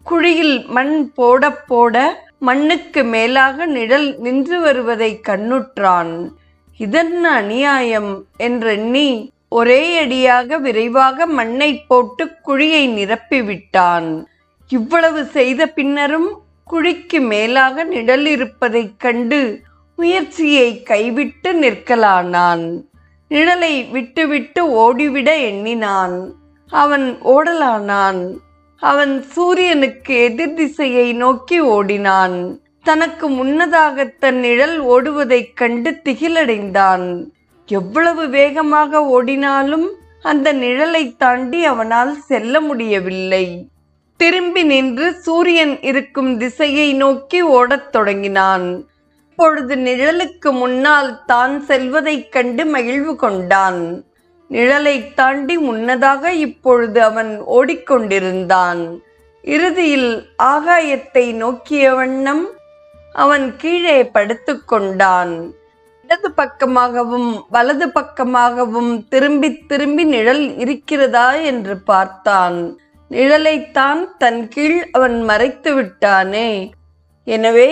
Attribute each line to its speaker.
Speaker 1: குழியில் மண் போட போட மண்ணுக்கு மேலாக நிழல் நின்று வருவதை கண்ணுற்றான். இதென்ன அநியாயம் என்றெண்ணி ஒரே அடியாக விரைவாக மண்ணை போட்டு குழியை நிரப்பிவிட்டான். இவ்வளவு செய்த பின்னரும் குழிக்கு மேலாக நிழல் இருப்பதைக் கண்டு முயற்சியை கைவிட்டு நிற்கலானான். நிழலை விட்டுவிட்டு ஓடிவிட எண்ணினான். அவன் ஓடலானான். அவன் சூரியனுக்கு எதிர் திசையை நோக்கி ஓடினான். தனக்கு முன்னதாக தன் நிழல் ஓடுவதைக் கண்டு திகிலடைந்தான். எவ்வளவு வேகமாக ஓடினாலும் அந்த நிழலை தாண்டி அவனால் செல்ல முடியவில்லை. திரும்பி நின்று சூரியன் இருக்கும் திசையை நோக்கி ஓடத் தொடங்கினான். இப்பொழுது நிழலுக்கு முன்னால் தான் செல்வதைக் கண்டு மகிழ்வு கொண்டான். நிழலை தாண்டி முன்னதாக இப்பொழுது அவன் ஓடிக்கொண்டிருந்தான். இறுதியில் ஆகாயத்தை நோக்கிய வண்ணம் அவன் கீழே படுத்து கொண்டான். இடது பக்கமாகவும் வலது பக்கமாகவும் திரும்பி திரும்பி நிழல் இருக்கிறதா என்று பார்த்தான். நிழலைத்தான் தன் கீழ் அவன் மறைத்து விட்டானே. எனவே